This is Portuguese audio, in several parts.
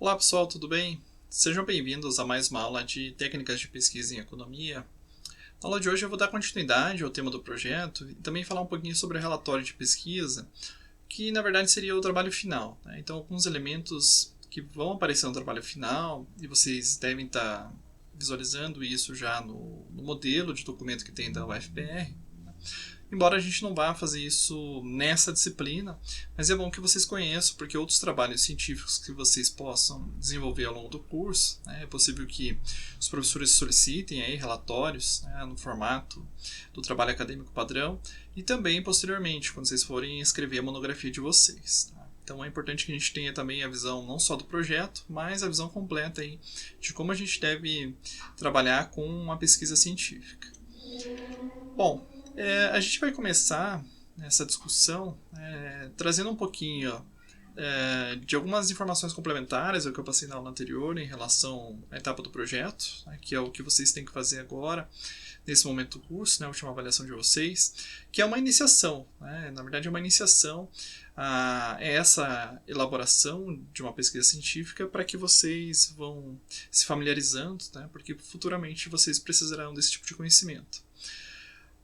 Olá pessoal, tudo bem? Sejam bem-vindos a mais uma aula de técnicas de pesquisa em economia. Na aula de hoje eu vou dar continuidade ao tema do projeto e também falar um pouquinho sobre o relatório de pesquisa, que na verdade seria o trabalho final, né? Então, alguns elementos que vão aparecer no trabalho final e vocês devem estar visualizando isso já no modelo de documento que tem da UFPR. Embora a gente não vá fazer isso nessa disciplina, mas é bom que vocês conheçam, porque outros trabalhos científicos que vocês possam desenvolver ao longo do curso, né, é possível que os professores solicitem aí relatórios, né, no formato do trabalho acadêmico padrão, e também posteriormente, quando vocês forem escrever a monografia de vocês. Tá? Então é importante que a gente tenha também a visão não só do projeto, mas a visão completa aí de como a gente deve trabalhar com uma pesquisa científica. Bom, a gente vai começar essa discussão trazendo um pouquinho de algumas informações complementares ao que eu passei na aula anterior em relação à etapa do projeto, né, que é o que vocês têm que fazer agora, nesse momento do curso, né, a última avaliação de vocês, que é uma iniciação. Né, na verdade, é uma iniciação a essa elaboração de uma pesquisa científica para que vocês vão se familiarizando, né, porque futuramente vocês precisarão desse tipo de conhecimento.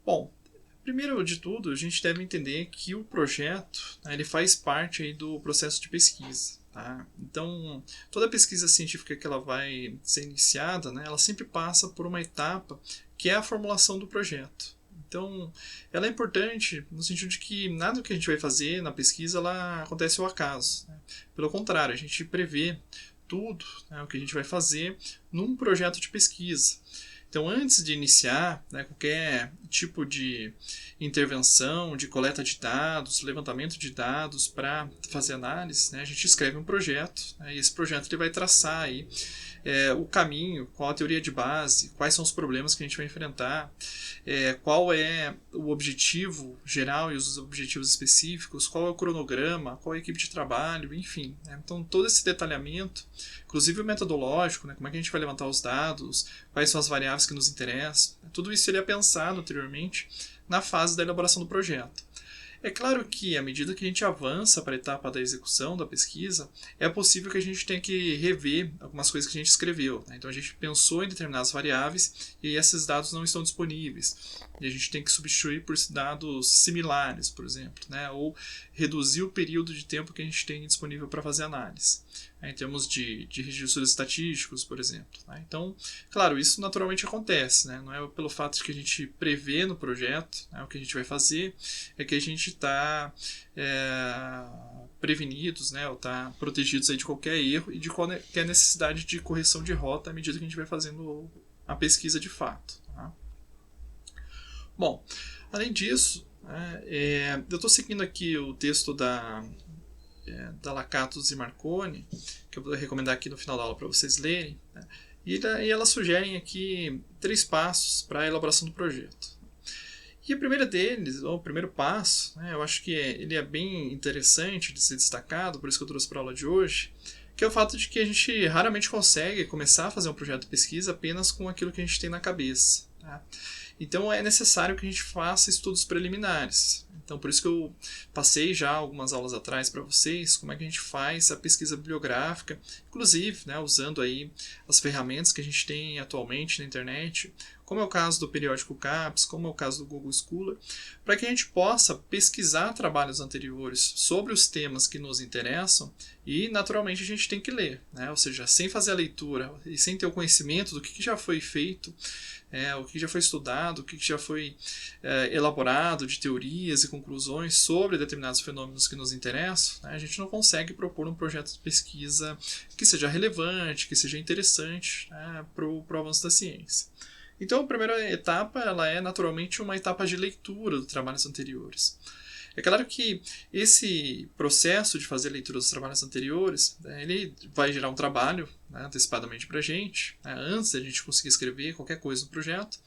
Bom, primeiro de tudo, a gente deve entender que o projeto, né, ele faz parte aí do processo de pesquisa. Tá? Então, toda pesquisa científica que ela vai ser iniciada, né, ela sempre passa por uma etapa que é a formulação do projeto. Então, ela é importante no sentido de que nada que a gente vai fazer na pesquisa ela acontece ao acaso. Né? Pelo contrário, a gente prevê tudo, né, o que a gente vai fazer num projeto de pesquisa. Então, antes de iniciar, né, qualquer tipo de intervenção, de coleta de dados, levantamento de dados para fazer análise, né, a gente escreve um projeto, né, e esse projeto ele vai traçar aí, o caminho, qual a teoria de base, quais são os problemas que a gente vai enfrentar, qual é o objetivo geral e os objetivos específicos, qual é o cronograma, qual é a equipe de trabalho, enfim. Né? Então, todo esse detalhamento, inclusive o metodológico, né, como é que a gente vai levantar os dados, quais são as variáveis que nos interessam, tudo isso seria pensado anteriormente na fase da elaboração do projeto. É claro que, à medida que a gente avança para a etapa da execução da pesquisa, é possível que a gente tenha que rever algumas coisas que a gente escreveu. Né? Então, a gente pensou em determinadas variáveis e esses dados não estão disponíveis. E a gente tem que substituir por dados similares, por exemplo, né? Ou reduzir o período de tempo que a gente tem disponível para fazer análise. Em termos de registros estatísticos, por exemplo. Né? Então, claro, isso naturalmente acontece. Né? Não é pelo fato de que a gente prevê no projeto, né, o que a gente vai fazer, é que a gente está prevenidos, né, ou está protegidos aí de qualquer erro e de qualquer necessidade de correção de rota à medida que a gente vai fazendo a pesquisa de fato. Tá? Bom, além disso, eu estou seguindo aqui o texto da Lacatos e Marconi, que eu vou recomendar aqui no final da aula para vocês lerem, né? E elas sugerem aqui 3 passos para a elaboração do projeto. E a primeira deles, ou o primeiro passo, né, eu acho que ele é bem interessante de ser destacado, por isso que eu trouxe para a aula de hoje, que é o fato de que a gente raramente consegue começar a fazer um projeto de pesquisa apenas com aquilo que a gente tem na cabeça. Tá? Então é necessário que a gente faça estudos preliminares. Então por isso que eu passei já algumas aulas atrás para vocês como é que a gente faz a pesquisa bibliográfica, inclusive, né, usando aí as ferramentas que a gente tem atualmente na internet, como é o caso do periódico CAPES, como é o caso do Google Scholar, para que a gente possa pesquisar trabalhos anteriores sobre os temas que nos interessam e, naturalmente, a gente tem que ler. Né? Ou seja, sem fazer a leitura e sem ter o conhecimento do que já foi feito, o que já foi estudado, o que já foi elaborado de teorias e conclusões sobre determinados fenômenos que nos interessam, né? A gente não consegue propor um projeto de pesquisa que seja relevante, que seja interessante, né, para o avanço da ciência. Então, a primeira etapa ela é naturalmente uma etapa de leitura dos trabalhos anteriores. É claro que esse processo de fazer a leitura dos trabalhos anteriores, ele vai gerar um trabalho, né, antecipadamente para a gente, né, antes da gente conseguir escrever qualquer coisa no projeto,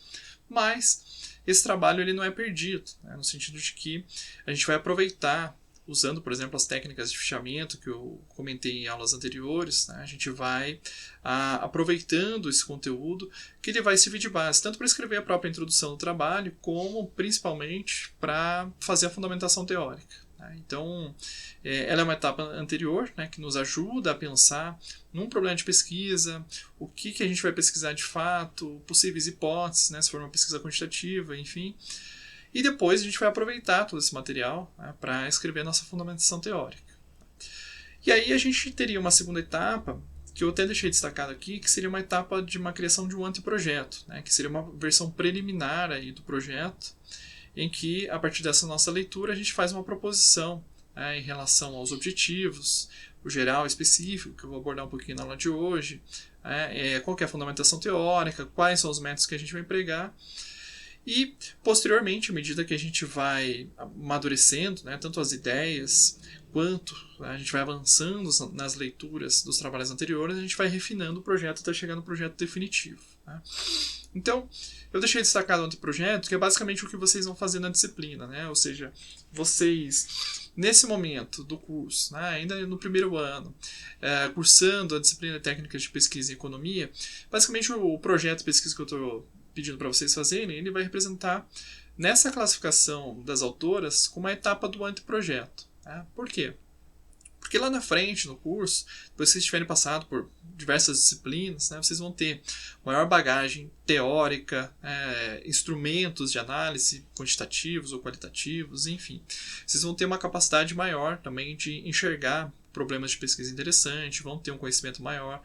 mas esse trabalho ele não é perdido, né, no sentido de que a gente vai aproveitar, usando, por exemplo, as técnicas de fichamento que eu comentei em aulas anteriores, né, a gente vai aproveitando esse conteúdo que ele vai servir de base, tanto para escrever a própria introdução do trabalho, como principalmente para fazer a fundamentação teórica. Tá? Então, ela é uma etapa anterior, né, que nos ajuda a pensar num problema de pesquisa, o que a gente vai pesquisar de fato, possíveis hipóteses, né, se for uma pesquisa quantitativa, enfim. E depois a gente vai aproveitar todo esse material, né, para escrever a nossa fundamentação teórica. E aí a gente teria uma segunda etapa, que eu até deixei destacado aqui, que seria uma etapa de uma criação de um anteprojeto, né, que seria uma versão preliminar aí do projeto, em que, a partir dessa nossa leitura, a gente faz uma proposição, né, em relação aos objetivos, o geral, o específico, que eu vou abordar um pouquinho na aula de hoje, qual que é a fundamentação teórica, quais são os métodos que a gente vai empregar. E, posteriormente, à medida que a gente vai amadurecendo, né, tanto as ideias quanto a gente vai avançando nas leituras dos trabalhos anteriores, a gente vai refinando o projeto até chegar no projeto definitivo. Né? Então, eu deixei destacado o anteprojeto, que é basicamente o que vocês vão fazer na disciplina, né? Ou seja, vocês, nesse momento do curso, né, ainda no primeiro ano, cursando a disciplina de técnicas de pesquisa em economia, basicamente o projeto de pesquisa que eu estou pedindo para vocês fazerem, ele vai representar nessa classificação das autoras como uma etapa do anteprojeto. Tá? Por quê? Porque lá na frente, no curso, depois que vocês tiverem passado por diversas disciplinas, né, vocês vão ter maior bagagem teórica, instrumentos de análise quantitativos ou qualitativos, enfim. Vocês vão ter uma capacidade maior também de enxergar problemas de pesquisa interessantes, vão ter um conhecimento maior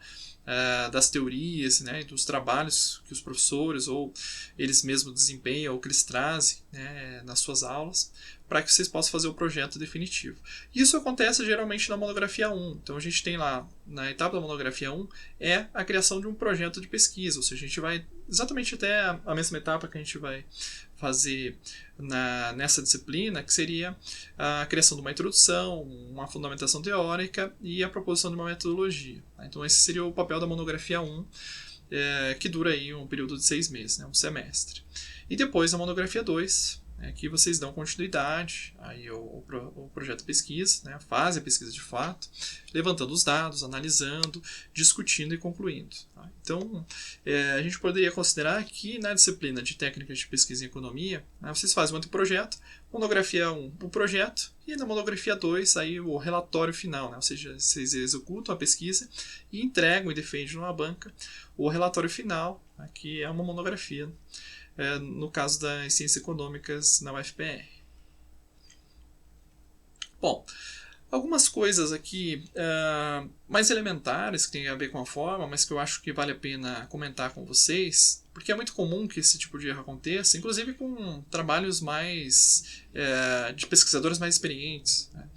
das teorias, né, dos trabalhos que os professores ou eles mesmos desempenham ou que eles trazem, né, nas suas aulas, para que vocês possam fazer o projeto definitivo. Isso acontece geralmente na monografia 1. Então a gente tem lá, na etapa da monografia 1, a criação de um projeto de pesquisa, ou seja, a gente vai exatamente até a mesma etapa que a gente vai fazer nessa disciplina, que seria a criação de uma introdução, uma fundamentação teórica e a proposição de uma metodologia. Então esse seria o papel da monografia 1, que dura aí um período de 6 meses, né, um semestre. E depois a monografia 2, que vocês dão continuidade aí ao projeto de pesquisa, né, fazem a pesquisa de fato, levantando os dados, analisando, discutindo e concluindo. Tá? Então, a gente poderia considerar que na disciplina de técnicas de pesquisa em economia, né, vocês fazem um anteprojeto, monografia 1, o projeto, e na monografia 2, aí o relatório final, né, ou seja, vocês executam a pesquisa e entregam e defendem numa banca o relatório final, né, que é uma monografia, no caso das ciências econômicas na UFPR. Bom, algumas coisas aqui mais elementares que tem a ver com a forma, mas que eu acho que vale a pena comentar com vocês, porque é muito comum que esse tipo de erro aconteça, inclusive com trabalhos mais de pesquisadores mais experientes, né?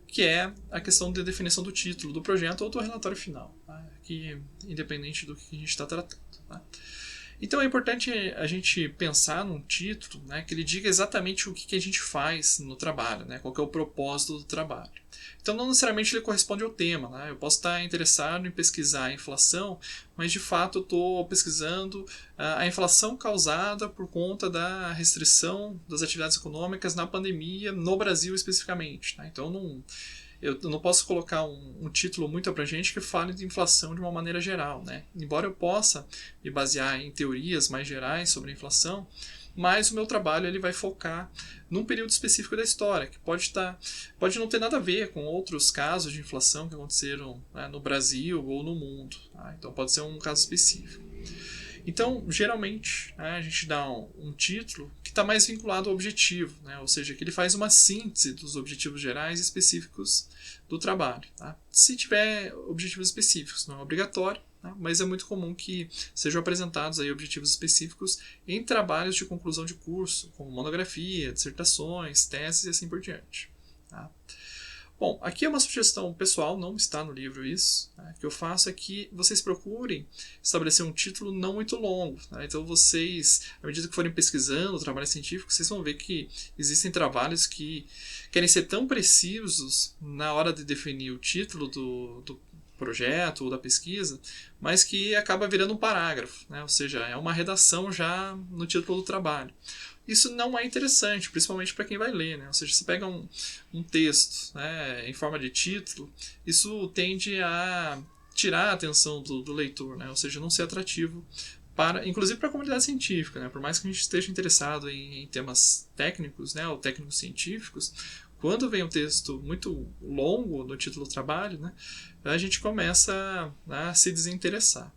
Que é a questão da definição do título do projeto ou do relatório final, tá? Que, independente do que a gente está tratando. Tá? Então é importante a gente pensar num título, né, que ele diga exatamente o que a gente faz no trabalho, né, qual que é o propósito do trabalho. Então não necessariamente ele corresponde ao tema. Né? Eu posso estar interessado em pesquisar a inflação, mas de fato eu estou pesquisando a inflação causada por conta da restrição das atividades econômicas na pandemia no Brasil especificamente. Tá? Então eu não posso colocar um título muito abrangente que fale de inflação de uma maneira geral. Né? Embora eu possa me basear em teorias mais gerais sobre a inflação, mas o meu trabalho ele vai focar num período específico da história, que pode não ter nada a ver com outros casos de inflação que aconteceram, né, no Brasil ou no mundo. Tá? Então pode ser um caso específico. Então, geralmente, a gente dá um título que está mais vinculado ao objetivo, né? Ou seja, que ele faz uma síntese dos objetivos gerais e específicos do trabalho. Tá? Se tiver objetivos específicos, não é obrigatório, tá? Mas é muito comum que sejam apresentados aí objetivos específicos em trabalhos de conclusão de curso, como monografia, dissertações, teses e assim por diante. Tá? Bom, aqui é uma sugestão pessoal, não está no livro isso. Né? O que eu faço é que vocês procurem estabelecer um título não muito longo. Né? Então vocês, à medida que forem pesquisando o trabalho científico, vocês vão ver que existem trabalhos que querem ser tão precisos na hora de definir o título do projeto ou da pesquisa, mas que acaba virando um parágrafo. Né? Ou seja, é uma redação já no título do trabalho. Isso não é interessante, principalmente para quem vai ler. Né? Ou seja, você pega um texto, né, em forma de título, isso tende a tirar a atenção do leitor, né? Ou seja, não ser atrativo, inclusive para a comunidade científica. Né? Por mais que a gente esteja interessado em temas técnicos, né, ou técnicos científicos, Quando vem um texto muito longo no título do trabalho, né, a gente começa a se desinteressar.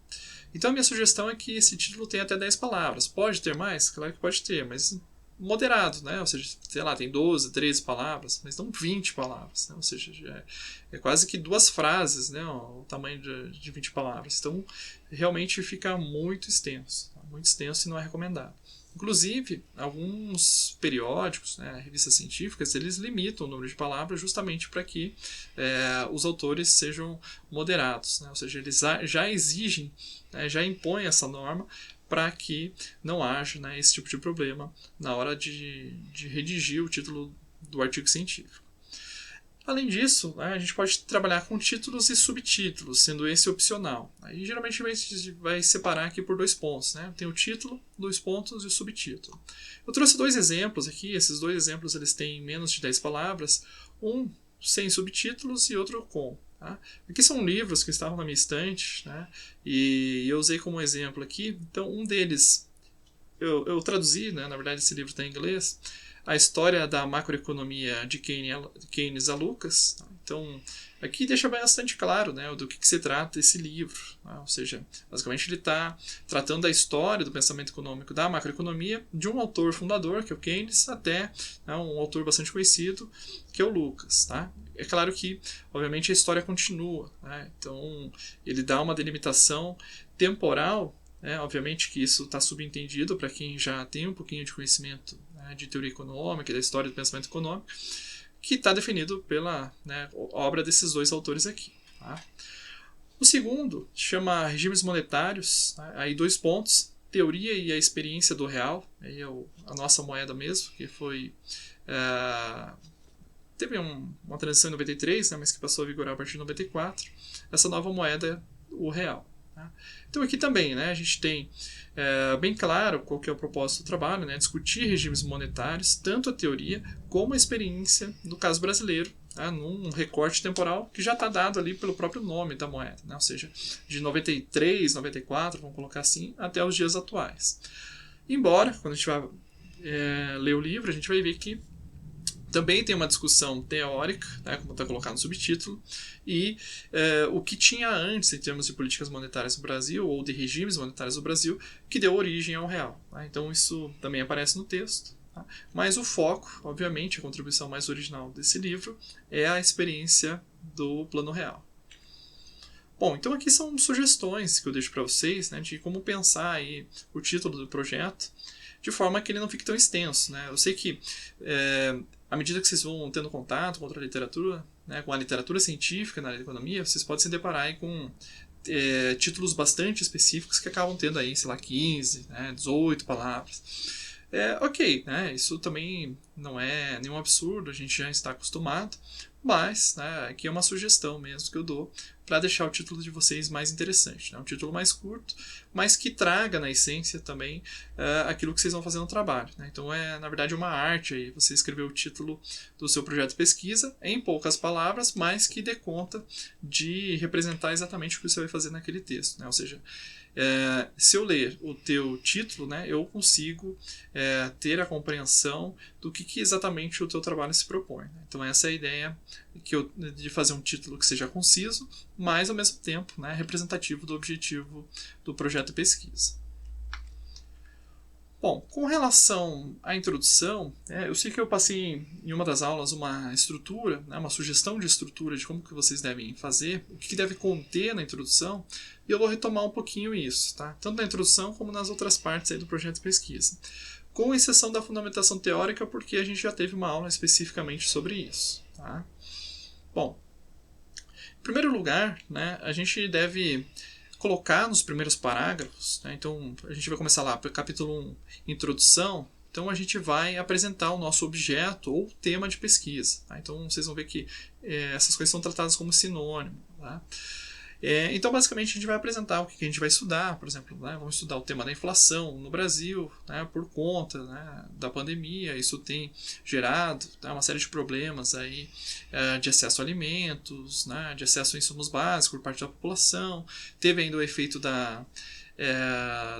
Então a minha sugestão é que esse título tenha até 10 palavras. Pode ter mais? Claro que pode ter, mas moderado, né? Ou seja, sei lá, tem 12, 13 palavras, mas não 20 palavras, né? Ou seja, é quase que 2 frases, né? O tamanho de 20 palavras. Então, realmente fica muito extenso, tá? Muito extenso e não é recomendado. Inclusive, alguns periódicos, né, revistas científicas, eles limitam o número de palavras justamente para que os autores sejam moderados, né? Ou seja, eles já exigem, né, já impõem essa norma para que não haja, né, esse tipo de problema na hora de redigir o título do artigo científico. Além disso, né, a gente pode trabalhar com títulos e subtítulos, sendo esse opcional. Aí geralmente a gente vai separar aqui por 2 pontos. Né? Tem o título, 2 pontos e o subtítulo. Eu trouxe 2 exemplos aqui, esses 2 exemplos eles têm menos de 10 palavras, um sem subtítulos e outro com. Tá? Aqui são livros que estavam na minha estante, né? E eu usei como exemplo aqui. Então, um deles eu traduzi, né? Na verdade esse livro está em inglês, a história da macroeconomia de Keynes a Lucas. Então, aqui deixa bastante claro, né, do que se trata esse livro. Né? Ou seja, basicamente ele está tratando da história do pensamento econômico da macroeconomia de um autor fundador, que é o Keynes, até, né, um autor bastante conhecido, que é o Lucas. Tá? É claro que, obviamente, a história continua. Né? Então, ele dá uma delimitação temporal. Obviamente que isso está subentendido para quem já tem um pouquinho de conhecimento, né, de teoria econômica e da história do pensamento econômico, que está definido pela, né, obra desses 2 autores aqui. Tá? O segundo chama Regimes Monetários, tá? Aí 2 pontos, teoria e a experiência do real, aí é a nossa moeda mesmo, que foi... teve uma transição em 93, né, mas que passou a vigorar a partir de 94, essa nova moeda, o real. Então aqui também, né, a gente tem bem claro qual que é o propósito do trabalho, né, discutir regimes monetários, tanto a teoria como a experiência do caso brasileiro, tá, num recorte temporal que já está dado ali pelo próprio nome da moeda, né, ou seja, de 93, 94, vamos colocar assim, até os dias atuais. Embora, quando a gente vai ler o livro, a gente vai ver que também tem uma discussão teórica, né, como está colocado no subtítulo, e o que tinha antes em termos de políticas monetárias no Brasil, ou de regimes monetários no Brasil, que deu origem ao real. Tá? Então isso também aparece no texto. Tá? Mas o foco, obviamente, a contribuição mais original desse livro é a experiência do plano real. Bom, então aqui são sugestões que eu deixo para vocês, né, de como pensar aí o título do projeto, de forma que ele não fique tão extenso. Né? Eu sei que à medida que vocês vão tendo contato com outra literatura, né, com a literatura científica na área da economia, vocês podem se deparar aí com títulos bastante específicos que acabam tendo aí, sei lá, 15, né, 18 palavras. Ok, né, isso também não é nenhum absurdo, a gente já está acostumado, mas, né, aqui é uma sugestão mesmo que eu dou para deixar o título de vocês mais interessante. Né? Um título mais curto, mas que traga na essência também aquilo que vocês vão fazer no trabalho. Né? Então é, na verdade, uma arte aí, você escrever o título do seu projeto de pesquisa em poucas palavras, mas que dê conta de representar exatamente o que você vai fazer naquele texto. Né? Ou seja, se eu ler o teu título, né, eu consigo ter a compreensão do que exatamente o teu trabalho se propõe. Né? Então essa é a ideia de fazer um título que seja conciso, mas ao mesmo tempo, né, representativo do objetivo do projeto de pesquisa. Bom, com relação à introdução, eu sei que eu passei em uma das aulas uma estrutura, né, uma sugestão de estrutura de como que vocês devem fazer, o que deve conter na introdução, e eu vou retomar um pouquinho isso, tá? Tanto na introdução como nas outras partes aí do projeto de pesquisa. Com exceção da fundamentação teórica, porque a gente já teve uma aula especificamente sobre isso. Tá? Bom, em primeiro lugar, né, a gente deve colocar nos primeiros parágrafos, né, então a gente vai começar lá, capítulo 1, introdução, então a gente vai apresentar o nosso objeto ou tema de pesquisa. Tá? Então vocês vão ver que essas coisas são tratadas como sinônimo. Tá? Então, basicamente, a gente vai apresentar o que a gente vai estudar. Por exemplo, né, vamos estudar o tema da inflação no Brasil, né, por conta, né, da pandemia. Isso tem gerado, tá, uma série de problemas aí, de acesso a alimentos, né, de acesso a insumos básicos por parte da população. Teve ainda o efeito da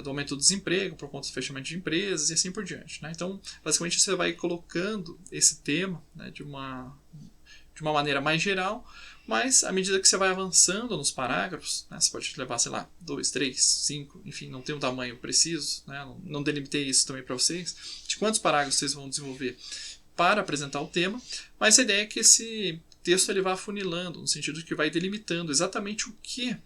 do aumento do desemprego por conta do fechamento de empresas e assim por diante, né? Então, basicamente, você vai colocando esse tema, né, de uma maneira mais geral, mas à medida que você vai avançando nos parágrafos, né, você pode levar, sei lá, 2, 3, 5, enfim, não tem um tamanho preciso, né, não delimitei isso também para vocês, de quantos parágrafos vocês vão desenvolver para apresentar o tema, mas a ideia é que esse texto ele vá afunilando, no sentido de que vai delimitando exatamente o que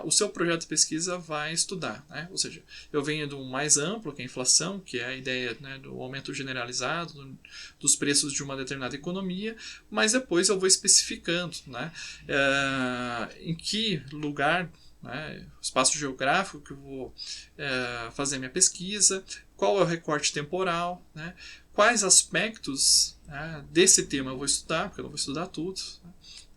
o seu projeto de pesquisa vai estudar, né? Ou seja, eu venho do mais amplo, que é a inflação, que é a ideia, né, do aumento generalizado dos preços de uma determinada economia, mas depois eu vou especificando, né, em que lugar, né, espaço geográfico que eu vou fazer minha pesquisa, qual é o recorte temporal, né, quais aspectos, né, desse tema eu vou estudar, porque eu não vou estudar tudo, né?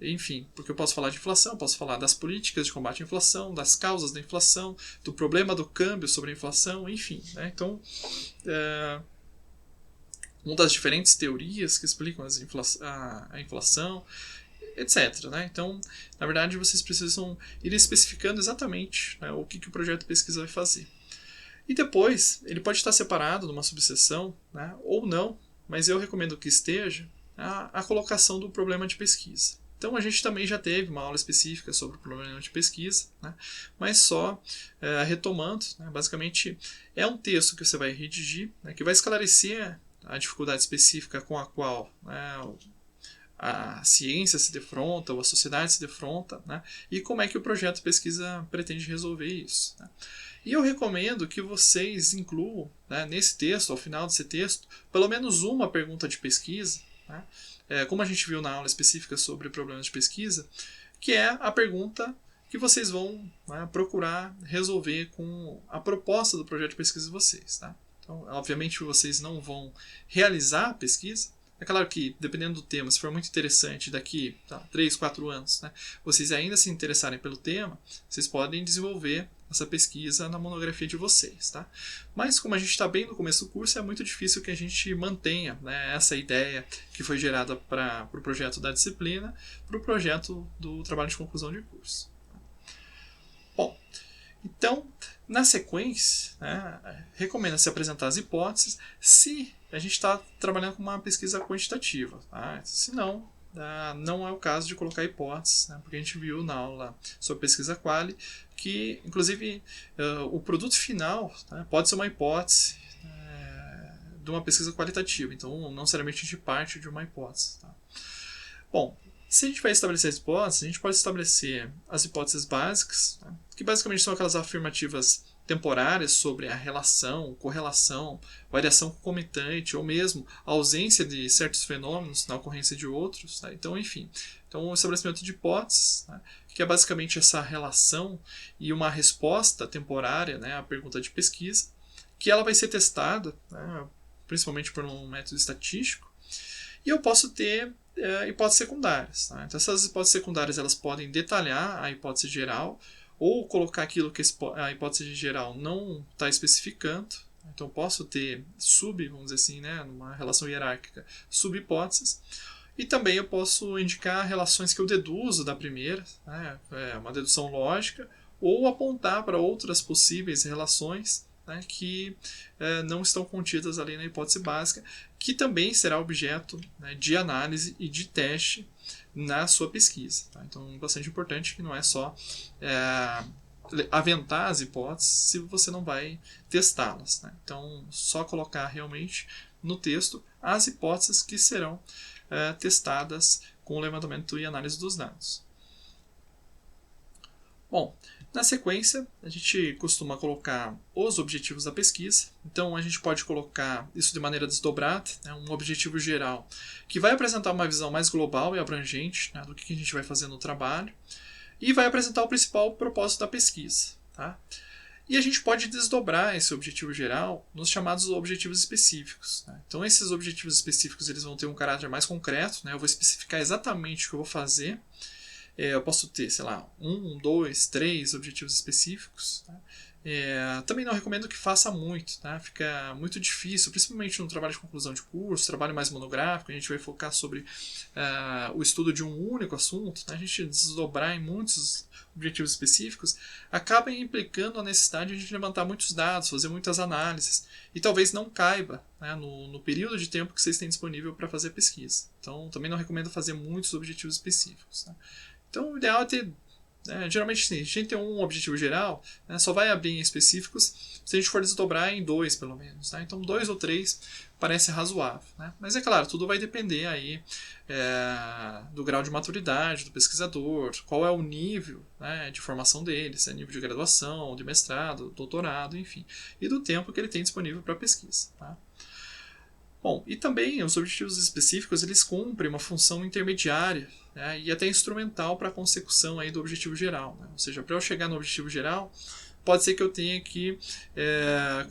Enfim, porque eu posso falar de inflação, posso falar das políticas de combate à inflação, das causas da inflação, do problema do câmbio sobre a inflação, enfim, né? Então, uma das diferentes teorias que explicam a inflação, etc, né? Então, na verdade, vocês precisam ir especificando exatamente, né, o que o projeto de pesquisa vai fazer. E depois, ele pode estar separado numa subseção, né, ou não, mas eu recomendo que esteja a colocação do problema de pesquisa. Então, a gente também já teve uma aula específica sobre o problema de pesquisa, né, mas só retomando, né, basicamente é um texto que você vai redigir, né, que vai esclarecer a dificuldade específica com a qual, né, a ciência se defronta, ou a sociedade se defronta, né, e como é que o projeto de pesquisa pretende resolver isso, né. E eu recomendo que vocês incluam, né, nesse texto, ao final desse texto, pelo menos uma pergunta de pesquisa, né, como a gente viu na aula específica sobre problemas de pesquisa, que é a pergunta que vocês vão, né, procurar resolver com a proposta do projeto de pesquisa de vocês. Tá? Então, obviamente, vocês não vão realizar a pesquisa. É claro que, dependendo do tema, se for muito interessante daqui 3, 4 anos, né, vocês ainda se interessarem pelo tema, vocês podem desenvolver essa pesquisa na monografia de vocês. Tá? Mas, como a gente está bem no começo do curso, é muito difícil que a gente mantenha, né, essa ideia que foi gerada para o projeto da disciplina para o projeto do trabalho de conclusão de curso. Bom, então, na sequência, né, recomenda-se apresentar as hipóteses se a gente está trabalhando com uma pesquisa quantitativa. Tá? Se não, não é o caso de colocar hipóteses, né, porque a gente viu na aula sobre pesquisa quali que, inclusive, o produto final, né, pode ser uma hipótese de uma pesquisa qualitativa, então não necessariamente a gente parte de uma hipótese. Tá? Bom, se a gente vai estabelecer as hipóteses, a gente pode estabelecer as hipóteses básicas, né, que basicamente são aquelas afirmativas temporárias sobre a relação, correlação, variação concomitante ou mesmo a ausência de certos fenômenos na ocorrência de outros. Tá? Então, enfim, o estabelecimento de hipóteses, né, que é basicamente essa relação e uma resposta temporária, né, à pergunta de pesquisa, que ela vai ser testada, né, principalmente por um método estatístico, e eu posso ter hipóteses secundárias. Tá? Então, essas hipóteses secundárias elas podem detalhar a hipótese geral ou colocar aquilo que a hipótese geral não está especificando. Então, posso ter vamos dizer assim, né, numa relação hierárquica, subhipóteses. E também eu posso indicar relações que eu deduzo da primeira, né, uma dedução lógica, ou apontar para outras possíveis relações, né, que não estão contidas ali na hipótese básica, que também será objeto, né, de análise e de teste na sua pesquisa. Tá? Então, bastante importante que não é só aventar as hipóteses se você não vai testá-las. Né? Então, só colocar realmente no texto as hipóteses que serão testadas com o levantamento e análise dos dados. Bom, na sequência, a gente costuma colocar os objetivos da pesquisa. Então, a gente pode colocar isso de maneira desdobrada, né, um objetivo geral, que vai apresentar uma visão mais global e abrangente, né, do que a gente vai fazer no trabalho, e vai apresentar o principal propósito da pesquisa. Tá? E a gente pode desdobrar esse objetivo geral nos chamados objetivos específicos. Né? Então, esses objetivos específicos eles vão ter um caráter mais concreto, né? Eu vou especificar exatamente o que eu vou fazer. Eu posso ter, sei lá, 1, 2, 3 objetivos específicos. Tá? Também não recomendo que faça muito, tá? Fica muito difícil, principalmente no trabalho de conclusão de curso, trabalho mais monográfico, a gente vai focar sobre o estudo de um único assunto, tá? A gente desdobrar em muitos objetivos específicos, acaba implicando a necessidade de a gente levantar muitos dados, fazer muitas análises, e talvez não caiba, né, no período de tempo que vocês têm disponível para fazer a pesquisa. Então, também não recomendo fazer muitos objetivos específicos. Tá? Então, o ideal é ter geralmente, sim, a gente tem um objetivo geral, né, só vai abrir em específicos se a gente for desdobrar em 2, pelo menos. Tá? Então, 2 ou 3 parece razoável. Né? Mas é claro, tudo vai depender aí, do grau de maturidade do pesquisador, qual é o nível, né, de formação dele, se é nível de graduação, de mestrado, doutorado, enfim, e do tempo que ele tem disponível para pesquisa. Tá? Bom, e também os objetivos específicos eles cumprem uma função intermediária, né, e até instrumental para a consecução aí do objetivo geral. Né? Ou seja, para eu chegar no objetivo geral, pode ser que eu tenha que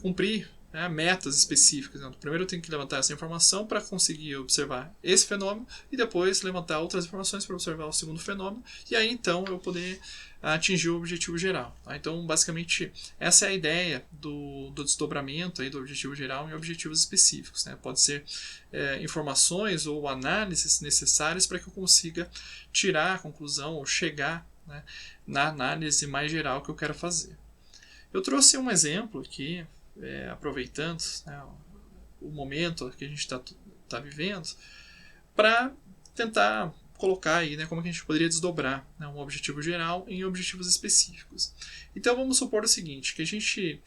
cumprir, né, metas específicas. Então, primeiro eu tenho que levantar essa informação para conseguir observar esse fenômeno e depois levantar outras informações para observar o segundo fenômeno e aí então eu poder atingir o objetivo geral. Tá? Então, basicamente, essa é a ideia do desdobramento aí do objetivo geral em objetivos específicos. Né? Pode ser informações ou análises necessárias para que eu consiga tirar a conclusão ou chegar, né, na análise mais geral que eu quero fazer. Eu trouxe um exemplo aqui, aproveitando, né, o momento que a gente está vivendo, para tentar colocar aí, né, como é que a gente poderia desdobrar, né, um objetivo geral em objetivos específicos. Então vamos supor o seguinte, que a gente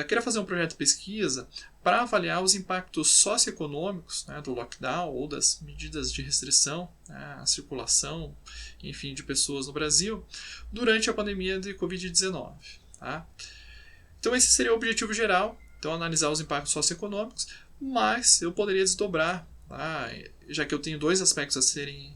queira fazer um projeto de pesquisa para avaliar os impactos socioeconômicos, né, do lockdown ou das medidas de restrição, né, à circulação, enfim, de pessoas no Brasil durante a pandemia de Covid-19. Tá? Então esse seria o objetivo geral, então analisar os impactos socioeconômicos, mas eu poderia desdobrar, tá? Já que eu tenho dois aspectos a serem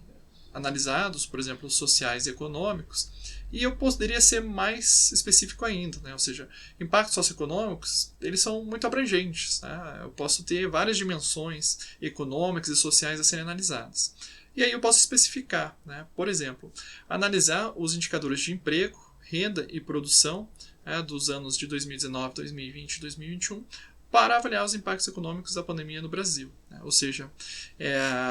analisados, por exemplo, os sociais e econômicos, e eu poderia ser mais específico ainda, né? Ou seja, impactos socioeconômicos, eles são muito abrangentes, tá? Eu posso ter várias dimensões econômicas e sociais a serem analisadas. E aí eu posso especificar, né? Por exemplo, analisar os indicadores de emprego, renda e produção dos anos de 2019, 2020 e 2021 para avaliar os impactos econômicos da pandemia no Brasil. Né? Ou seja,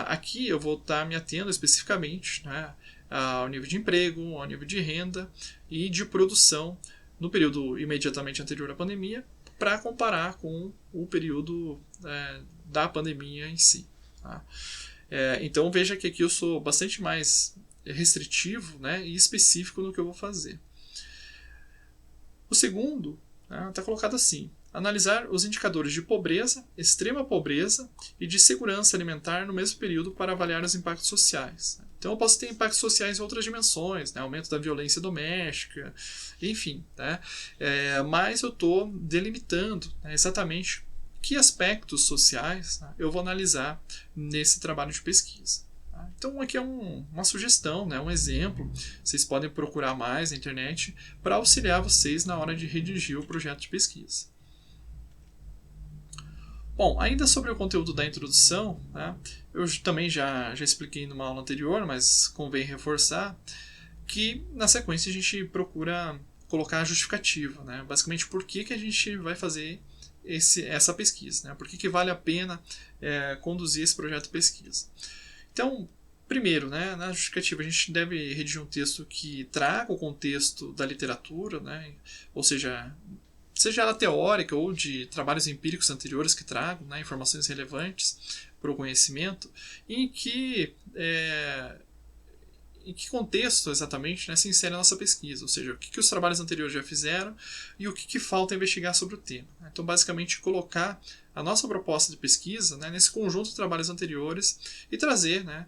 aqui eu vou estar me atendo especificamente, né, ao nível de emprego, ao nível de renda e de produção no período imediatamente anterior à pandemia para comparar com o período da pandemia em si. Tá? Então veja que aqui eu sou bastante mais restritivo, né, e específico no que eu vou fazer. O segundo está colocado assim: analisar os indicadores de pobreza, extrema pobreza e de segurança alimentar no mesmo período para avaliar os impactos sociais. Então eu posso ter impactos sociais em outras dimensões, né? Aumento da violência doméstica, enfim. Né? Mas eu estou delimitando, né, exatamente que aspectos sociais, né, eu vou analisar nesse trabalho de pesquisa. Então aqui é uma sugestão, né, um exemplo. Vocês podem procurar mais na internet para auxiliar vocês na hora de redigir o projeto de pesquisa. Bom, ainda sobre o conteúdo da introdução, né, eu também já expliquei numa aula anterior, mas convém reforçar que na sequência a gente procura colocar a justificativa, né, basicamente por que a gente vai fazer essa pesquisa, né, por que vale a pena conduzir esse projeto de pesquisa. Então, primeiro, né, na justificativa a gente deve redigir um texto que traga o contexto da literatura, né, ou seja ela teórica ou de trabalhos empíricos anteriores que tragam, né, informações relevantes para o conhecimento, em que contexto exatamente, né, se insere a nossa pesquisa, ou seja, o que os trabalhos anteriores já fizeram e o que falta investigar sobre o tema. Então, basicamente, colocar a nossa proposta de pesquisa, né, nesse conjunto de trabalhos anteriores e trazer, né,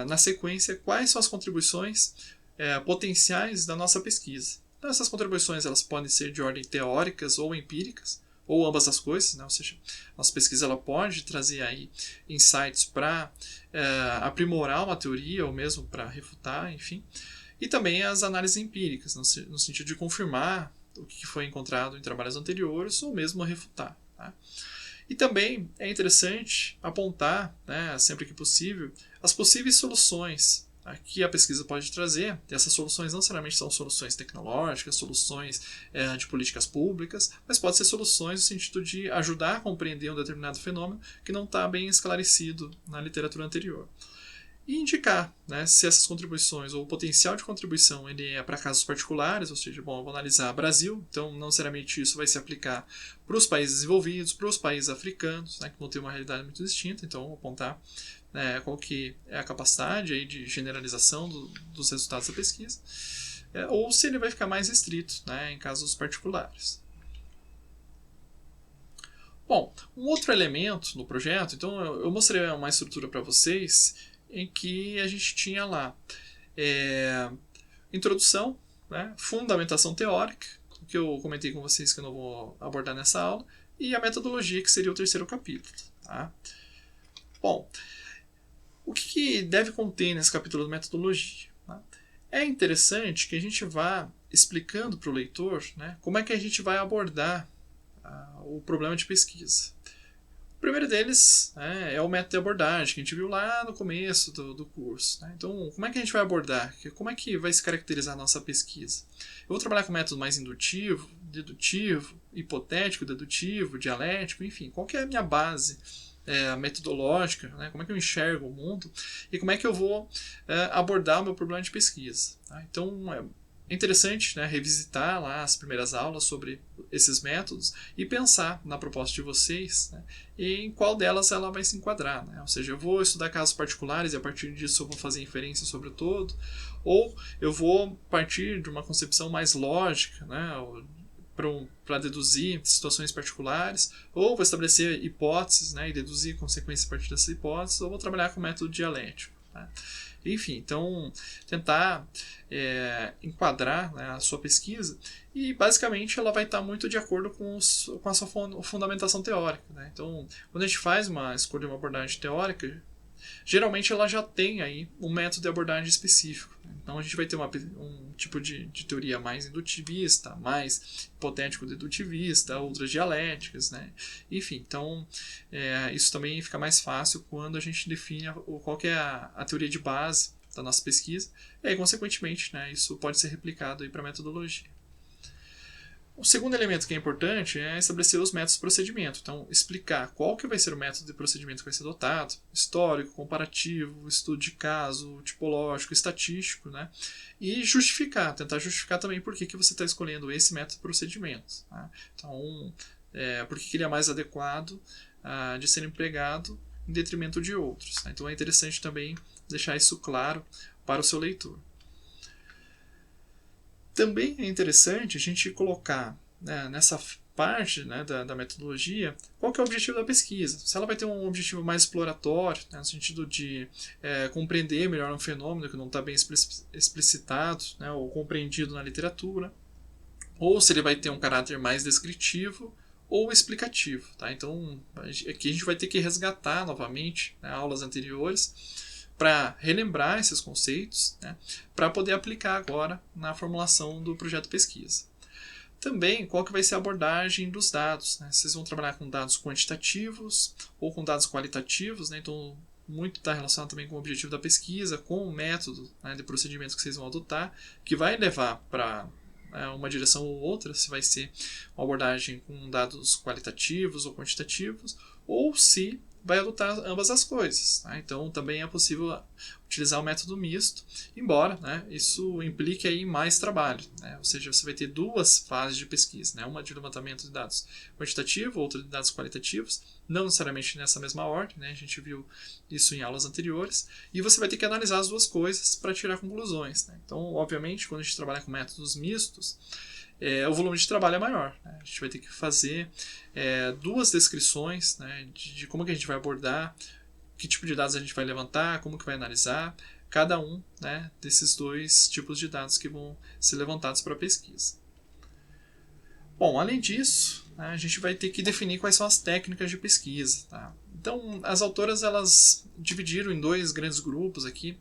na sequência, quais são as contribuições potenciais da nossa pesquisa. Então, essas contribuições elas podem ser de ordem teóricas ou empíricas, ou ambas as coisas, né? Ou seja, nossa pesquisa ela pode trazer aí insights para aprimorar uma teoria ou mesmo para refutar, enfim. E também as análises empíricas, no sentido de confirmar o que foi encontrado em trabalhos anteriores ou mesmo refutar. Tá? E também é interessante apontar, né, sempre que possível, as possíveis soluções que a pesquisa pode trazer. Essas soluções não necessariamente são soluções tecnológicas, soluções de políticas públicas, mas pode ser soluções no sentido de ajudar a compreender um determinado fenômeno que não está bem esclarecido na literatura anterior. E indicar, né, se essas contribuições ou o potencial de contribuição ele é para casos particulares, ou seja, bom, eu vou analisar Brasil, então não necessariamente isso vai se aplicar para os países desenvolvidos, para os países africanos, né, que vão ter uma realidade muito distinta, então eu vou apontar qual que é a capacidade aí de generalização dos resultados da pesquisa, ou se ele vai ficar mais restrito, né, em casos particulares. Bom, um outro elemento no projeto, então eu mostrei uma estrutura para vocês em que a gente tinha lá introdução, né, fundamentação teórica, que eu comentei com vocês que eu não vou abordar nessa aula, e a metodologia, que seria o terceiro capítulo. Tá? Bom, o que deve conter nesse capítulo de metodologia? Tá? É interessante que a gente vá explicando para o leitor, né, como é que a gente vai abordar o problema de pesquisa. O primeiro deles é o método de abordagem, que a gente viu lá no começo do curso. Né? Então, como é que a gente vai abordar? Como é que vai se caracterizar a nossa pesquisa? Eu vou trabalhar com método mais indutivo, dedutivo, hipotético, dedutivo, dialético, enfim, qual que é a minha base metodológica, né? Como é que eu enxergo o mundo e como é que eu vou abordar o meu problema de pesquisa. Tá? Então, é interessante, né, revisitar lá as primeiras aulas sobre esses métodos e pensar na proposta de vocês, né, em qual delas ela vai se enquadrar. Né? Ou seja, eu vou estudar casos particulares e a partir disso eu vou fazer inferência sobre o todo, ou eu vou partir de uma concepção mais lógica, né, para deduzir situações particulares, ou vou estabelecer hipóteses, né, e deduzir consequências a partir dessas hipóteses, ou vou trabalhar com o método dialético. Tá? Enfim, então tentar enquadrar, né, a sua pesquisa e basicamente ela vai estar muito de acordo com a sua fundamentação teórica. Né? Então, quando a gente faz uma escolha de uma abordagem teórica, geralmente ela já tem aí um método de abordagem específico. Então a gente vai ter um tipo de teoria mais indutivista, mais hipotético-dedutivista, outras dialéticas, né? Enfim, então isso também fica mais fácil quando a gente define qual que é a teoria de base da nossa pesquisa e aí, consequentemente, né, isso pode ser replicado para a metodologia. O segundo elemento que é importante é estabelecer os métodos de procedimento. Então, explicar qual que vai ser o método de procedimento que vai ser adotado, histórico, comparativo, estudo de caso, tipológico, estatístico, né? E tentar justificar também por que você está escolhendo esse método de procedimento. Tá? Então, por que ele é mais adequado de ser empregado em detrimento de outros. Tá? Então, é interessante também deixar isso claro para o seu leitor. Também é interessante a gente colocar, né, nessa parte, né, da metodologia qual que é o objetivo da pesquisa. Se ela vai ter um objetivo mais exploratório, né, no sentido de compreender melhor um fenômeno que não está bem explicitado, né, ou compreendido na literatura, ou se ele vai ter um caráter mais descritivo ou explicativo. Tá? Então, aqui a gente vai ter que resgatar novamente, né, aulas anteriores, para relembrar esses conceitos, né, para poder aplicar agora na formulação do projeto de pesquisa. Também, qual que vai ser a abordagem dos dados? Né? Vocês vão trabalhar com dados quantitativos ou com dados qualitativos, né? Então, muito está relacionado também com o objetivo da pesquisa, com o método, né, de procedimento que vocês vão adotar, que vai levar para uma direção ou outra, se vai ser uma abordagem com dados qualitativos ou quantitativos, ou se vai adotar ambas as coisas. Tá? Então, também é possível utilizar o método misto, embora, né, isso implique aí mais trabalho. Né? Ou seja, você vai ter duas fases de pesquisa, né? Uma de levantamento de dados quantitativo, outra de dados qualitativos, não necessariamente nessa mesma ordem, né? A gente viu isso em aulas anteriores, e você vai ter que analisar as duas coisas para tirar conclusões. Né? Então, obviamente, quando a gente trabalha com métodos mistos, o volume de trabalho é maior. Né? A gente vai ter que fazer duas descrições, né, de como que a gente vai abordar, que tipo de dados a gente vai levantar, como que vai analisar cada um, né, desses dois tipos de dados que vão ser levantados para a pesquisa. Bom, além disso, né, a gente vai ter que definir quais são as técnicas de pesquisa. Tá? Então, as autoras elas dividiram em dois grandes grupos aqui,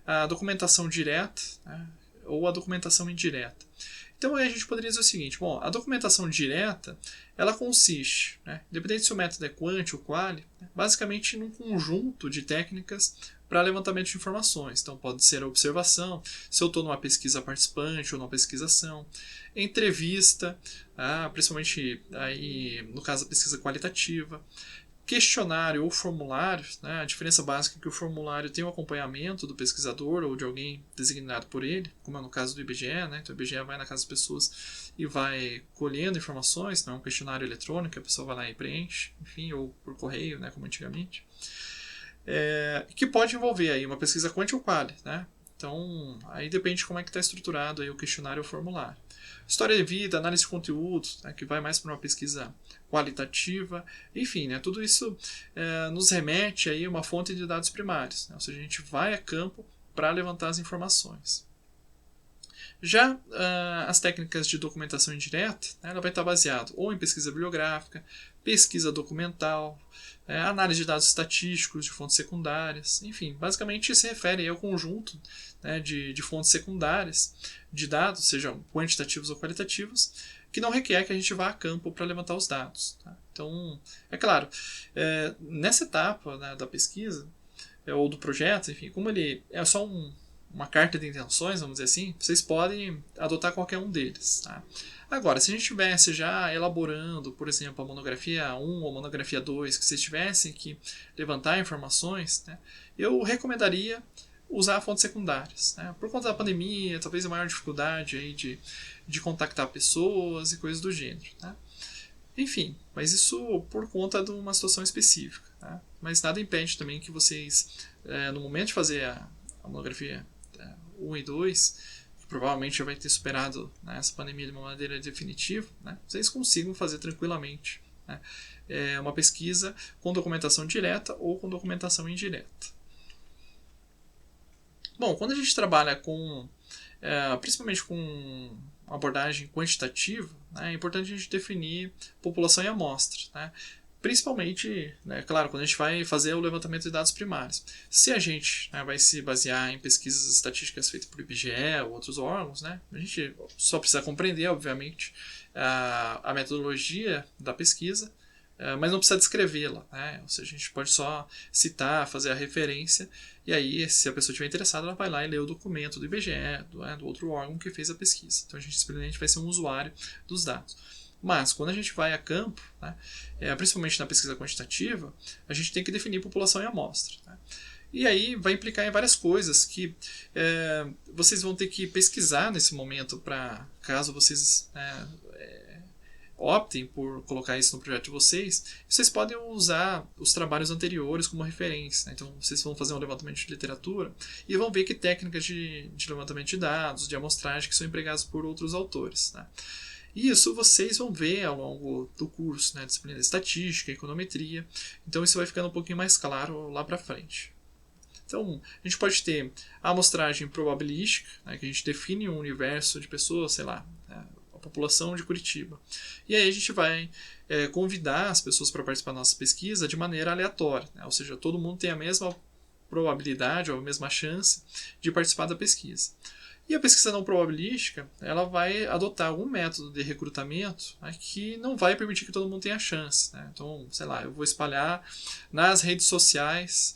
a documentação direta, né, ou a documentação indireta. Então a gente poderia dizer o seguinte, bom, a documentação direta, ela consiste, né, independente se o método é quant ou quali, né, basicamente num conjunto de técnicas para levantamento de informações. Então pode ser a observação, se eu estou numa pesquisa participante ou numa pesquisação, entrevista, principalmente aí, no caso da pesquisa qualitativa, questionário ou formulário, né? A diferença básica é que o formulário tem o acompanhamento do pesquisador ou de alguém designado por ele, como é no caso do IBGE, né? Então o IBGE vai na casa das pessoas e vai colhendo informações, não é um questionário eletrônico, a pessoa vai lá e preenche, enfim, ou por correio, né? Como antigamente. Que pode envolver aí uma pesquisa quant ou quali, né? Então, aí depende de como é que está estruturado aí o questionário ou formulário. História de vida, análise de conteúdo, né, que vai mais para uma pesquisa qualitativa, enfim, né, tudo isso nos remete aí a uma fonte de dados primários, né, ou seja, a gente vai a campo para levantar as informações. Já as técnicas de documentação indireta, né, ela vai estar baseada ou em pesquisa bibliográfica, pesquisa documental, análise de dados estatísticos de fontes secundárias, enfim, basicamente se refere ao conjunto, né, de fontes secundárias de dados, sejam quantitativos ou qualitativos, que não requer que a gente vá a campo para levantar os dados. Tá? Então, é claro, nessa etapa, né, da pesquisa ou do projeto, enfim, como ele é só uma carta de intenções, vamos dizer assim, vocês podem adotar qualquer um deles. Tá? Agora, se a gente estivesse já elaborando, por exemplo, a monografia 1 ou monografia 2, que vocês tivessem que levantar informações, né, eu recomendaria usar fontes secundárias. Né? Por conta da pandemia, talvez a maior dificuldade aí de contactar pessoas e coisas do gênero. Tá? Enfim, mas isso por conta de uma situação específica. Tá? Mas nada impede também que vocês, no momento de fazer a monografia 1 e 2, que provavelmente já vai ter superado, né, essa pandemia de uma maneira definitiva, né, vocês consigam fazer tranquilamente, né, uma pesquisa com documentação direta ou com documentação indireta. Bom, quando a gente trabalha principalmente com abordagem quantitativa, né, é importante a gente definir população e amostra. Né? Principalmente, né, claro, quando a gente vai fazer o levantamento de dados primários. Se a gente, né, vai se basear em pesquisas estatísticas feitas por IBGE ou outros órgãos, né, a gente só precisa compreender, obviamente, a metodologia da pesquisa, mas não precisa descrevê-la. Né? Ou seja, a gente pode só citar, fazer a referência, e aí, se a pessoa estiver interessada, ela vai lá e lê o documento do IBGE, do outro órgão que fez a pesquisa. Então, a gente simplesmente vai ser um usuário dos dados. Mas, quando a gente vai a campo, né, principalmente na pesquisa quantitativa, a gente tem que definir população e amostra. Né? E aí vai implicar em várias coisas que vocês vão ter que pesquisar nesse momento, para caso vocês optem por colocar isso no projeto de vocês, vocês podem usar os trabalhos anteriores como referência. Né? Então, vocês vão fazer um levantamento de literatura e vão ver que técnicas de levantamento de dados, de amostragem, que são empregadas por outros autores. Né? E isso vocês vão ver ao longo do curso, né? Disciplina de estatística, econometria. Então, isso vai ficando um pouquinho mais claro lá para frente. Então, a gente pode ter a amostragem probabilística, né? Que a gente define um universo de pessoas, sei lá, população de Curitiba. E aí a gente vai convidar as pessoas para participar da nossa pesquisa de maneira aleatória, né? Ou seja, todo mundo tem a mesma probabilidade ou a mesma chance de participar da pesquisa. E a pesquisa não probabilística, ela vai adotar algum método de recrutamento, né, que não vai permitir que todo mundo tenha chance. Né? Então, sei lá, eu vou espalhar nas redes sociais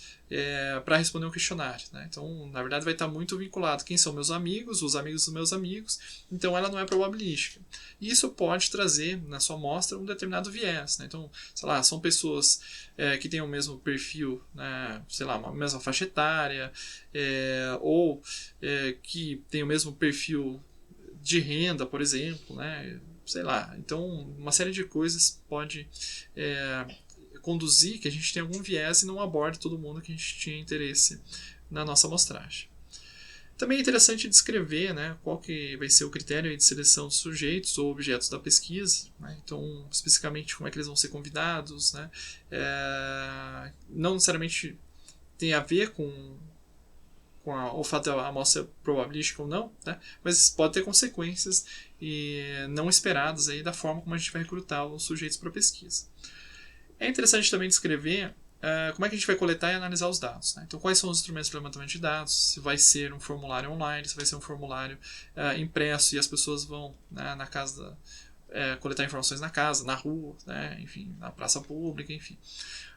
para responder um questionário. Né? Então, na verdade, vai estar muito vinculado quem são meus amigos, os amigos dos meus amigos. Então, ela não é probabilística. E isso pode trazer na sua amostra um determinado viés. Né? Então, sei lá, são pessoas que têm o mesmo perfil, né? Sei lá, uma mesma faixa etária, ou que têm o mesmo perfil de renda, por exemplo, né? Sei lá. Então, uma série de coisas pode conduzir que a gente tenha algum viés e não aborde todo mundo que a gente tinha interesse na nossa amostragem. Também é interessante descrever, né, qual que vai ser o critério de seleção dos sujeitos ou objetos da pesquisa. Né? Então, especificamente, como é que eles vão ser convidados. Né? Não necessariamente tem a ver com o fato da amostra probabilística ou não, né? Mas pode ter consequências não esperadas aí da forma como a gente vai recrutar os sujeitos para a pesquisa. É interessante também descrever como é que a gente vai coletar e analisar os dados. Né? Então, quais são os instrumentos de levantamento de dados, se vai ser um formulário online, se vai ser um formulário impresso e as pessoas vão, né, na casa coletar informações na casa, na rua, né, enfim, na praça pública, enfim.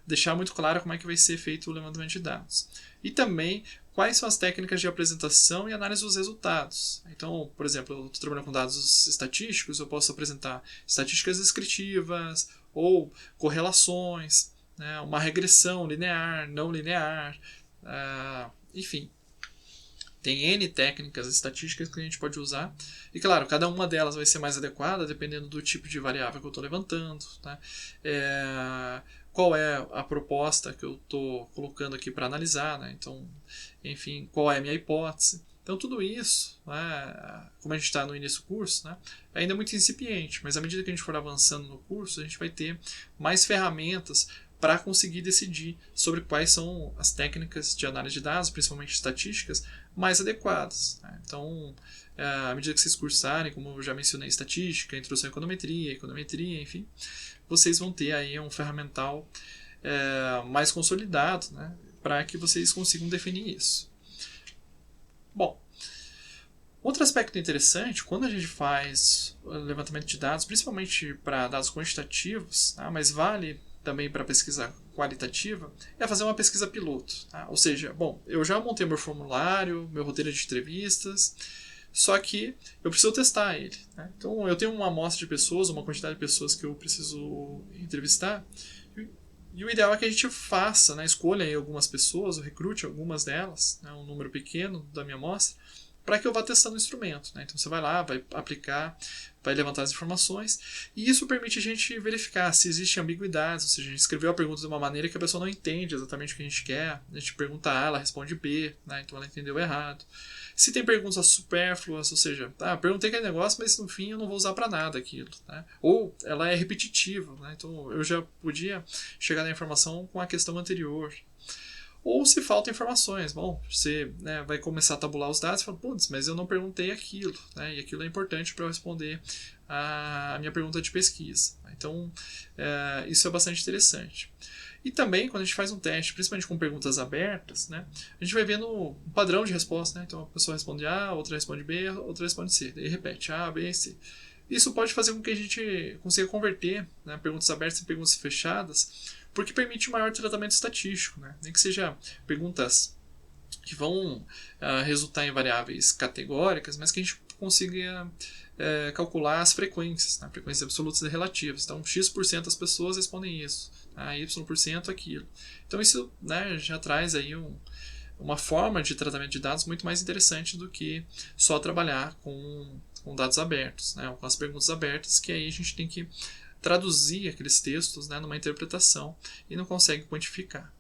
Deixar muito claro como é que vai ser feito o levantamento de dados. E também quais são as técnicas de apresentação e análise dos resultados. Então, por exemplo, eu estou trabalhando com dados estatísticos, eu posso apresentar estatísticas descritivas ou correlações, né, uma regressão linear, não linear, enfim. Tem N técnicas estatísticas que a gente pode usar. E, claro, cada uma delas vai ser mais adequada dependendo do tipo de variável que eu estou levantando. Né? Qual é a proposta que eu estou colocando aqui para analisar. Né? Então, enfim, qual é a minha hipótese. Então, tudo isso, né, como a gente está no início do curso, né, é ainda muito incipiente. Mas à medida que a gente for avançando no curso, a gente vai ter mais ferramentas para conseguir decidir sobre quais são as técnicas de análise de dados, principalmente estatísticas, mais adequadas. Né? Então, à medida que vocês cursarem, como eu já mencionei, estatística, introdução à econometria, enfim, vocês vão ter aí um ferramental mais consolidado, né, para que vocês consigam definir isso. Bom, outro aspecto interessante, quando a gente faz levantamento de dados, principalmente para dados quantitativos, tá, mas vale também para pesquisa qualitativa, é fazer uma pesquisa piloto. Tá? Ou seja, bom, eu já montei meu formulário, meu roteiro de entrevistas, só que eu preciso testar ele. Né? Então, eu tenho uma amostra de pessoas, uma quantidade de pessoas que eu preciso entrevistar, e o ideal é que a gente faça, né, escolha aí algumas pessoas, ou recrute algumas delas, né, um número pequeno da minha amostra, para que eu vá testando o instrumento. Né? Então você vai lá, vai aplicar, vai levantar as informações, e isso permite a gente verificar se existe ambiguidades, ou seja, a gente escreveu a pergunta de uma maneira que a pessoa não entende exatamente o que a gente quer, a gente pergunta A, ela responde B, né? Então ela entendeu errado. Se tem perguntas supérfluas, ou seja, perguntei aquele negócio, mas no fim eu não vou usar para nada aquilo. Né? Ou ela é repetitiva, né? Então eu já podia chegar na informação com a questão anterior. Ou se faltam informações. Bom, você, né, vai começar a tabular os dados e fala, putz, mas eu não perguntei aquilo. Né? E aquilo é importante para eu responder a minha pergunta de pesquisa. Então, isso é bastante interessante. E também, quando a gente faz um teste, principalmente com perguntas abertas, né, a gente vai vendo um padrão de resposta. Né? Então, a pessoa responde A, outra responde B, outra responde C. Daí repete A, B, C. Isso pode fazer com que a gente consiga converter, né, perguntas abertas em perguntas fechadas, porque permite maior tratamento estatístico. Né? Nem que seja perguntas que vão resultar em variáveis categóricas, mas que a gente consiga calcular as frequências, né? Frequências absolutas e relativas. Então, X% das pessoas respondem isso, Y% aquilo. Então, isso, né, já traz aí uma forma de tratamento de dados muito mais interessante do que só trabalhar com dados abertos, né, com as perguntas abertas, que aí a gente tem que traduzir aqueles textos, né, numa interpretação e não consegue quantificar.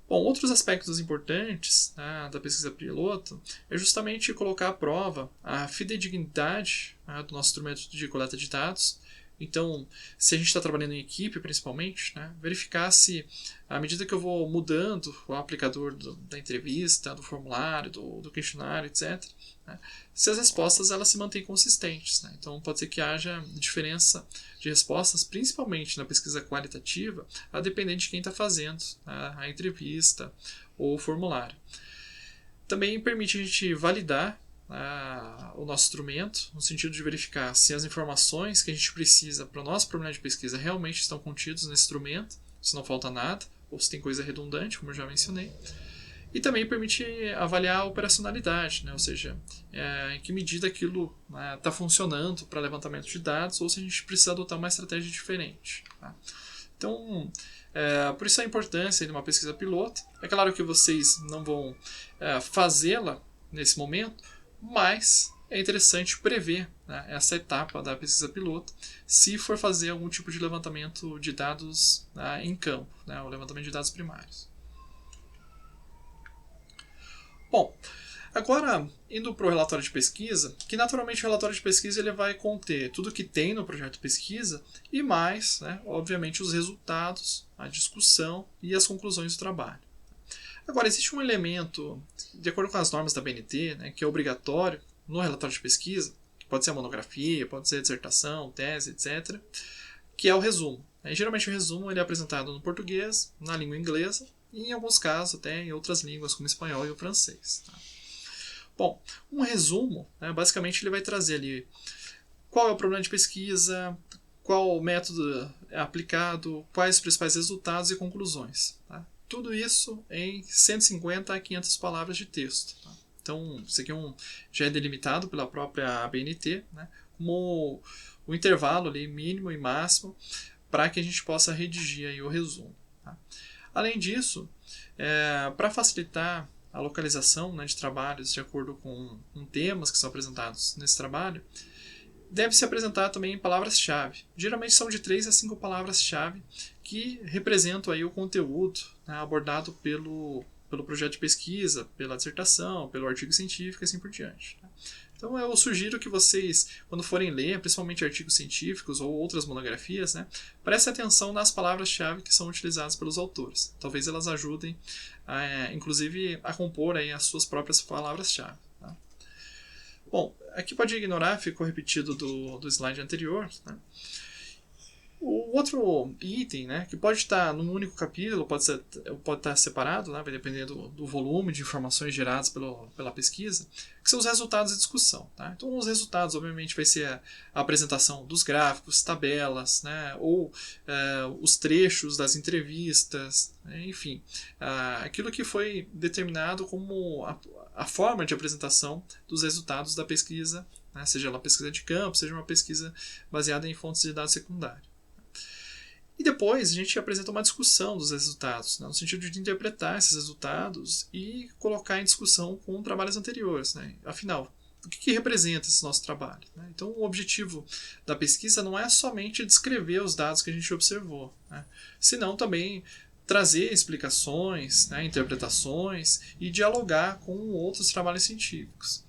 Bom, outros aspectos importantes, né, da pesquisa piloto é justamente colocar à prova a fidedignidade, né, do nosso instrumento de coleta de dados. Então, se a gente está trabalhando em equipe, principalmente, né, verificar se, à medida que eu vou mudando o aplicador da entrevista, do formulário, do questionário, etc., né, se as respostas elas se mantêm consistentes. Né? Então, pode ser que haja diferença de respostas, principalmente na pesquisa qualitativa, a depender de quem está fazendo, né, a entrevista ou o formulário. Também permite a gente validar o nosso instrumento, no sentido de verificar se as informações que a gente precisa para o nosso problema de pesquisa realmente estão contidos nesse instrumento, se não falta nada, ou se tem coisa redundante, como eu já mencionei. E também permite avaliar a operacionalidade, né? Ou seja, em que medida aquilo está funcionando para levantamento de dados, ou se a gente precisa adotar uma estratégia diferente. Tá? Então, por isso a importância de uma pesquisa piloto. É claro que vocês não vão fazê-la nesse momento, mas é interessante prever, né, essa etapa da pesquisa piloto se for fazer algum tipo de levantamento de dados em campo, né, o levantamento de dados primários. Bom, agora indo para o relatório de pesquisa, que naturalmente o relatório de pesquisa ele vai conter tudo que tem no projeto de pesquisa e mais, né, obviamente, os resultados, a discussão e as conclusões do trabalho. Agora, existe um elemento, de acordo com as normas da BNT, né, que é obrigatório no relatório de pesquisa, que pode ser a monografia, pode ser a dissertação, tese, etc., que é o resumo. Geralmente o resumo ele é apresentado no português, na língua inglesa, e em alguns casos até em outras línguas, como o espanhol e o francês. Tá? Bom, um resumo, né, basicamente ele vai trazer ali qual é o problema de pesquisa, qual método é aplicado, quais os principais resultados e conclusões. Tá? Tudo isso em 150 a 500 palavras de texto. Tá? Então, isso aqui já é delimitado pela própria ABNT, né, como o intervalo ali, mínimo e máximo para que a gente possa redigir aí o resumo. Tá? Além disso, para facilitar a localização, né, de trabalhos de acordo com temas que são apresentados nesse trabalho, deve-se apresentar também palavras-chave. Geralmente são de 3 a 5 palavras-chave que representam aí o conteúdo, né, abordado pelo projeto de pesquisa, pela dissertação, pelo artigo científico e assim por diante. Tá? Então eu sugiro que vocês, quando forem ler, principalmente artigos científicos ou outras monografias, né, prestem atenção nas palavras-chave que são utilizadas pelos autores. Talvez elas ajudem, inclusive, a compor aí as suas próprias palavras-chave. Tá? Bom, aqui pode ignorar, ficou repetido do slide anterior. Né? O outro item, né, que pode estar num único capítulo, pode estar separado, né, vai depender do volume de informações geradas pela pesquisa, que são os resultados de discussão. Tá? Então, os resultados, obviamente, vai ser a apresentação dos gráficos, tabelas, né, ou os trechos das entrevistas, né, enfim, aquilo que foi determinado como a forma de apresentação dos resultados da pesquisa, né, seja ela pesquisa de campo, seja uma pesquisa baseada em fontes de dados secundários. E depois a gente apresenta uma discussão dos resultados, né, no sentido de interpretar esses resultados e colocar em discussão com trabalhos anteriores. Né? Afinal, o que representa esse nosso trabalho? Né? Então, o objetivo da pesquisa não é somente descrever os dados que a gente observou, né? Senão também trazer explicações, né, interpretações e dialogar com outros trabalhos científicos.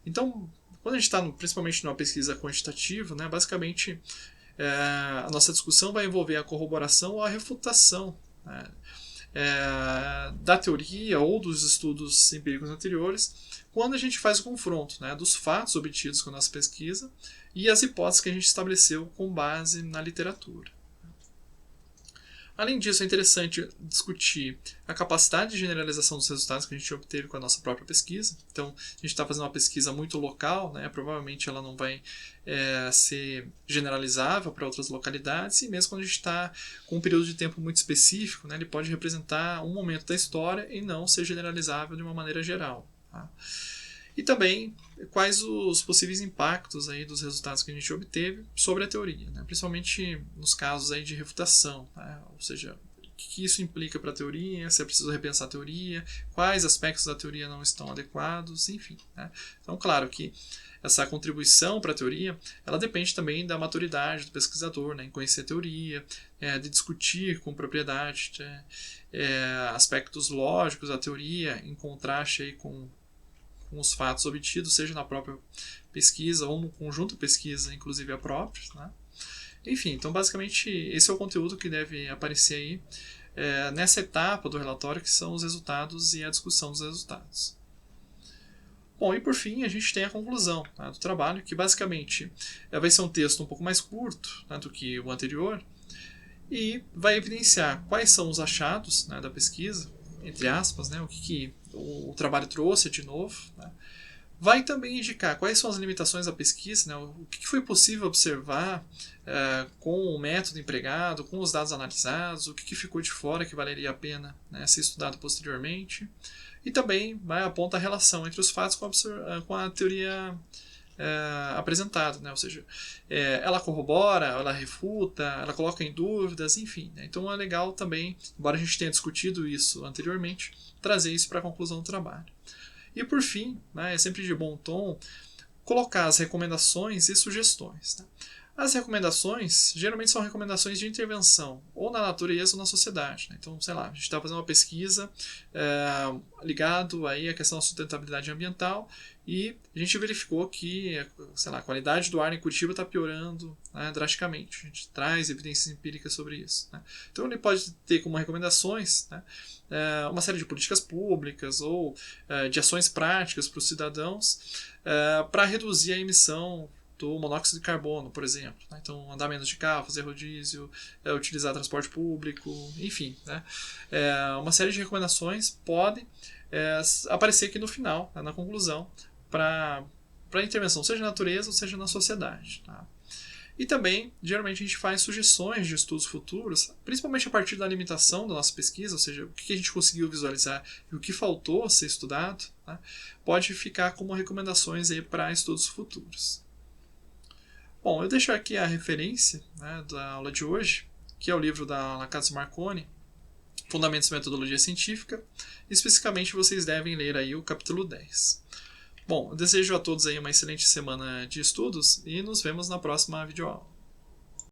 Então, quando a gente está principalmente numa pesquisa quantitativa, né, basicamente a nossa discussão vai envolver a corroboração ou a refutação, né, da teoria ou dos estudos empíricos anteriores, quando a gente faz o confronto, né, dos fatos obtidos com a nossa pesquisa e as hipóteses que a gente estabeleceu com base na literatura. Além disso, é interessante discutir a capacidade de generalização dos resultados que a gente obteve com a nossa própria pesquisa. Então, a gente está fazendo uma pesquisa muito local, né? Provavelmente ela não vai ser generalizável para outras localidades, e mesmo quando a gente está com um período de tempo muito específico, né, ele pode representar um momento da história e não ser generalizável de uma maneira geral. Tá? E também quais os possíveis impactos aí dos resultados que a gente obteve sobre a teoria, né? Principalmente nos casos aí de refutação, né? Ou seja, o que isso implica para a teoria, se é preciso repensar a teoria, quais aspectos da teoria não estão adequados, enfim. Né? Então, claro que essa contribuição para a teoria, ela depende também da maturidade do pesquisador, né, em conhecer a teoria, de discutir com propriedade aspectos lógicos da teoria, em contraste aí com os fatos obtidos, seja na própria pesquisa ou no conjunto pesquisa, inclusive a própria. Né? Enfim, então basicamente esse é o conteúdo que deve aparecer aí nessa etapa do relatório, que são os resultados e a discussão dos resultados. Bom, e por fim a gente tem a conclusão, tá, do trabalho, que basicamente vai ser um texto um pouco mais curto, né, do que o anterior, e vai evidenciar quais são os achados, né, da pesquisa, entre aspas, né, o que o trabalho trouxe de novo. Né? Vai também indicar quais são as limitações da pesquisa, né, o que foi possível observar com o método empregado, com os dados analisados, o que ficou de fora que valeria a pena, né, ser estudado posteriormente. E também vai apontar a relação entre os fatos com a teoria apresentada, né? Ou seja, ela corrobora, ela refuta, ela coloca em dúvidas, enfim. Né? Então é legal também, embora a gente tenha discutido isso anteriormente, trazer isso para a conclusão do trabalho. E por fim, né, é sempre de bom tom colocar as recomendações e sugestões. Né? As recomendações geralmente são recomendações de intervenção, ou na natureza ou na sociedade. Né? Então, sei lá, a gente está fazendo uma pesquisa ligado aí à questão da sustentabilidade ambiental, e a gente verificou que, sei lá, a qualidade do ar em Curitiba está piorando, né, drasticamente. A gente traz evidências empíricas sobre isso. Né? Então ele pode ter como recomendações, né, uma série de políticas públicas ou de ações práticas para os cidadãos para reduzir a emissão do monóxido de carbono, por exemplo. Né? Então, andar menos de carro, fazer rodízio, utilizar transporte público, enfim. Né? Uma série de recomendações podem aparecer aqui no final, né, na conclusão, para para intervenção, seja na natureza ou seja na sociedade. Tá? E também, geralmente, a gente faz sugestões de estudos futuros, principalmente a partir da limitação da nossa pesquisa, ou seja, o que a gente conseguiu visualizar e o que faltou ser estudado, tá? Pode ficar como recomendações para estudos futuros. Bom, eu deixo aqui a referência, né, da aula de hoje, que é o livro da Lacazzi Marconi, Fundamentos da Metodologia Científica. Especificamente, vocês devem ler aí o capítulo 10. Bom, eu desejo a todos aí uma excelente semana de estudos e nos vemos na próxima videoaula.